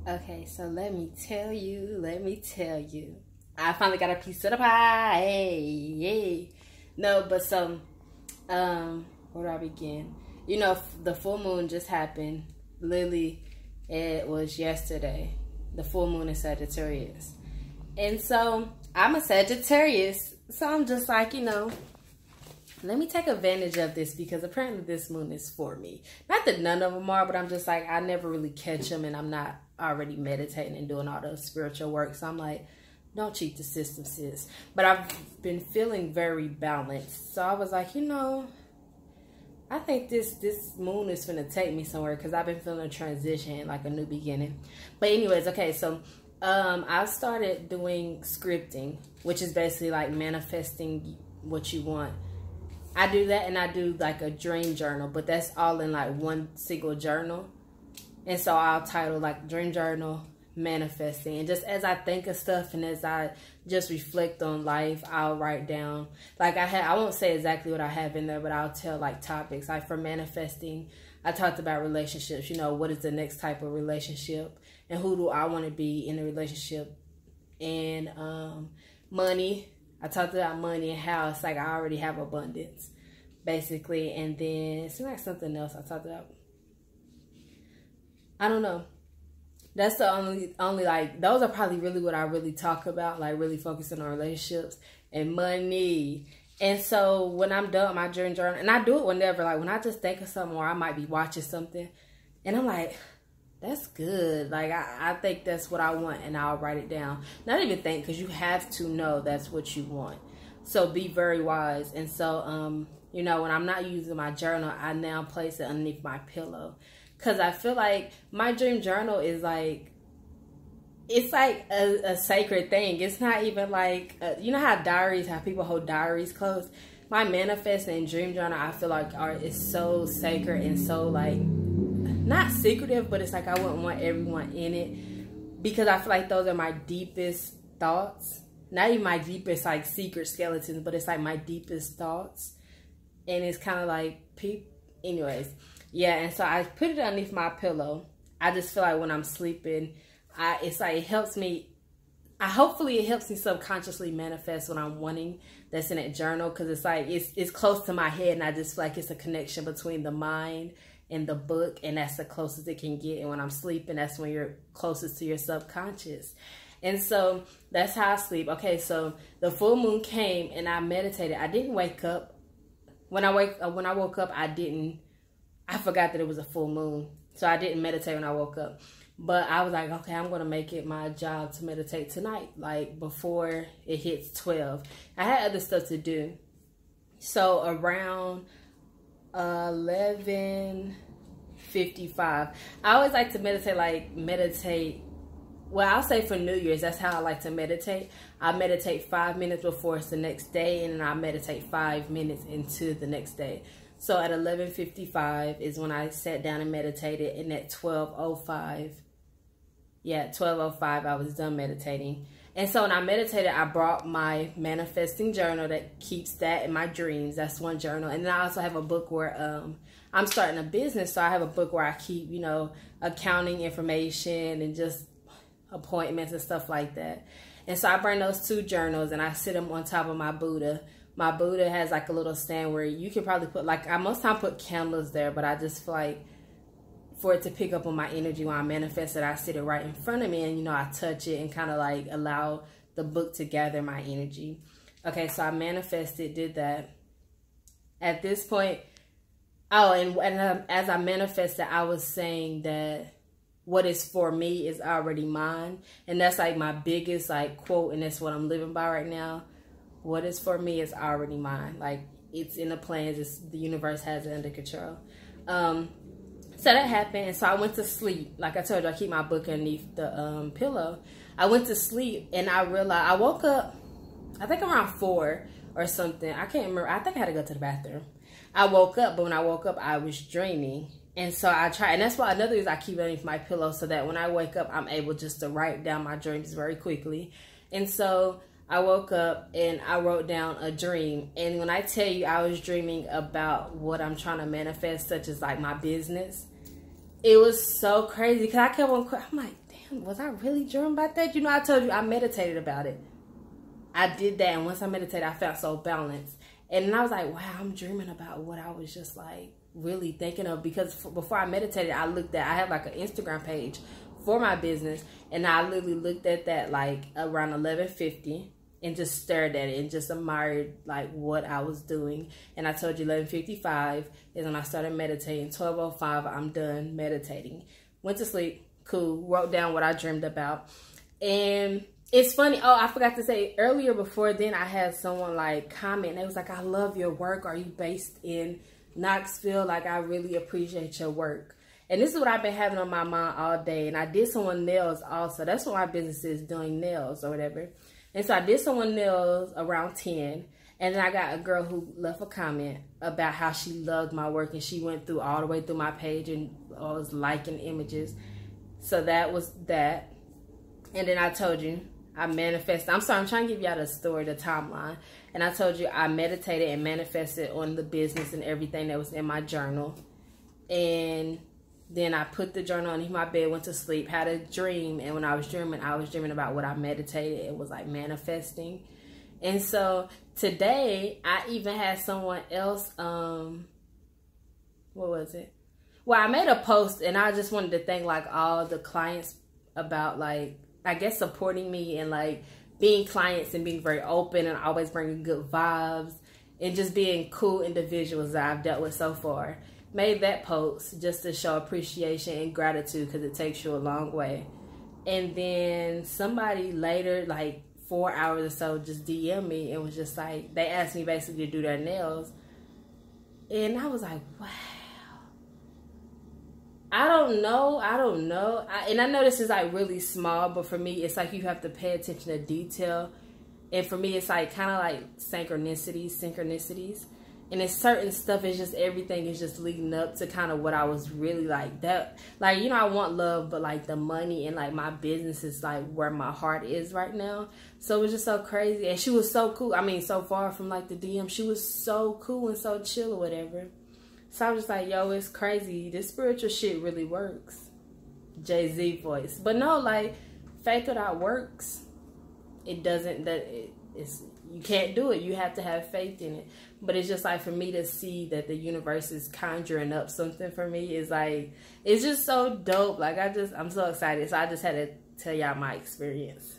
Okay, so let me tell you. I finally got a piece of the pie. Hey, yay. No, but where do I begin? You know, the full moon just happened. Literally, it was yesterday. The full moon in Sagittarius. And so, I'm a Sagittarius. So I'm just like, let me take advantage of this because apparently this moon is for me. Not that none of them are, but I'm just like, I never really catch them and I'm not already meditating and doing all the spiritual work. So I'm like, don't cheat the system, sis. But I've been feeling very balanced. So I was like, I think this moon is going to take me somewhere because I've been feeling a transition, like a new beginning. But anyways, okay, so I started doing scripting, which is basically like manifesting what you want. I do that, and I do like a dream journal, but that's all in like one single journal. And so I'll title like dream journal manifesting. And just as I think of stuff and as I just reflect on life, I'll write down like I won't say exactly what I have in there, but I'll tell like topics. Like for manifesting, I talked about relationships. What is the next type of relationship and who do I want to be in a relationship? And money. I talked about money and how it's like I already have abundance, basically. And then it seemed like something else I talked about. I don't know. That's the only like, those are probably really what I really talk about, like really focusing on relationships and money. And so when I'm done with my dream journal, and I do it whenever, like when I just think of something or I might be watching something and I'm like, that's good. Like, I think that's what I want, and I'll write it down. Not even think, because you have to know that's what you want. So be very wise. And so, when I'm not using my journal, I now place it underneath my pillow. Because I feel like my dream journal is like, it's like a sacred thing. It's not even like, you know how people hold diaries close? My manifesting and dream journal, I feel like is so sacred and so like, not secretive, but it's like I wouldn't want everyone in it because I feel like those are my deepest thoughts. Not even my deepest like secret skeletons, but it's like my deepest thoughts. And it's kind of like, anyways. Yeah, and so I put it underneath my pillow. I just feel like when I'm sleeping, it's like it helps me. Hopefully it helps me subconsciously manifest what I'm wanting that's in that journal because it's like it's close to my head and I just feel like it's a connection between the mind in the book, and that's the closest it can get. And when I'm sleeping, that's when you're closest to your subconscious. And so that's how I sleep. Okay, so the full moon came and I meditated. I didn't wake up. When I woke up, I forgot that it was a full moon. So I didn't meditate when I woke up. But I was like, okay, I'm going to make it my job to meditate tonight, like before it hits 12. I had other stuff to do. So around 11:55. I always like to meditate. Well, I'll say for New Year's, that's how I like to meditate. I meditate 5 minutes before it's the next day, and then I meditate 5 minutes into the next day. So at 11:55 is when I sat down and meditated, and at 12:05, I was done meditating. And so when I meditated, I brought my manifesting journal that keeps that in my dreams. That's one journal. And then I also have a book where I'm starting a business. So I have a book where I keep, accounting information and just appointments and stuff like that. And so I bring those two journals and I sit them on top of my Buddha. My Buddha has like a little stand where you can probably put, like, I most time put candles there, but I just feel like for it to pick up on my energy when I manifest it, I sit it right in front of me and, I touch it and kind of like allow the book to gather my energy. Okay, so I manifested, did that. At this point, as I manifested, I was saying that what is for me is already mine. And that's like my biggest like quote, and that's what I'm living by right now. What is for me is already mine. Like, it's in the plans. The universe has it under control. So that happened, and so I went to sleep. Like I told you, I keep my book underneath the pillow. I went to sleep, and I realized, I woke up, I think around 4 or something. I can't remember. I think I had to go to the bathroom. I woke up, but when I woke up, I was dreaming. And so I tried, and that's why another is I keep it underneath my pillow so that when I wake up, I'm able just to write down my dreams very quickly. And so I woke up and I wrote down a dream. And when I tell you I was dreaming about what I'm trying to manifest, such as like my business, it was so crazy because I kept on, I'm like, damn, damn, was I really dreaming about that? You know, I told you I meditated about it. I did that, and once I meditated, I felt so balanced. And then I was like, wow, I'm dreaming about what I was just like really thinking of. Because before I meditated, I had like an Instagram page for my business, and I literally looked at that like around 11:50 and just stared at it and just admired like what I was doing. And I told you 11:55 is when I started meditating. 12:05, I'm done meditating. Went to sleep, cool, wrote down what I dreamed about. And it's funny, oh, I forgot to say, earlier before then, I had someone like comment. They was like, I love your work. Are you based in Knoxville? Like, I really appreciate your work. And this is what I've been having on my mind all day. And I did someone nails also. That's what my business is, doing nails or whatever. And so I did someone nails around 10. And then I got a girl who left a comment about how she loved my work. And she went through all the way through my page and was liking images. So that was that. And then I told you, I manifested. I'm sorry, I'm trying to give y'all the story, the timeline. And I told you I meditated and manifested on the business and everything that was in my journal. And then I put the journal underneath my bed, went to sleep, had a dream. And when I was dreaming about what I meditated. It was like manifesting. And so today, I even had someone else, what was it? Well, I made a post, and I just wanted to thank like all the clients about like, I guess, supporting me and like being clients and being very open and always bringing good vibes and just being cool individuals that I've dealt with so far. Made that post just to show appreciation and gratitude, because it takes you a long way. And then somebody later, like 4 hours or so, just DM'd me and was just like, they asked me basically to do their nails. And I was like, wow. I don't know. And I know this is like really small, but for me, it's like you have to pay attention to detail. And for me, it's like kind of like synchronicities. And it's certain stuff, it's just everything is just leading up to kind of what I was really like that. Like, you know, I want love, but like the money and like my business is like where my heart is right now. So it was just so crazy. And she was so cool. I mean, so far from like the DM, she was so cool and so chill or whatever. So I was just like, yo, it's crazy. This spiritual shit really works. Jay-Z voice. But no, like, faith without works, it doesn't, you can't do it. You have to have faith in it. But it's just like, for me to see that the universe is conjuring up something for me is like, it's just so dope. Like, I'm so excited. So I just had to tell y'all my experience.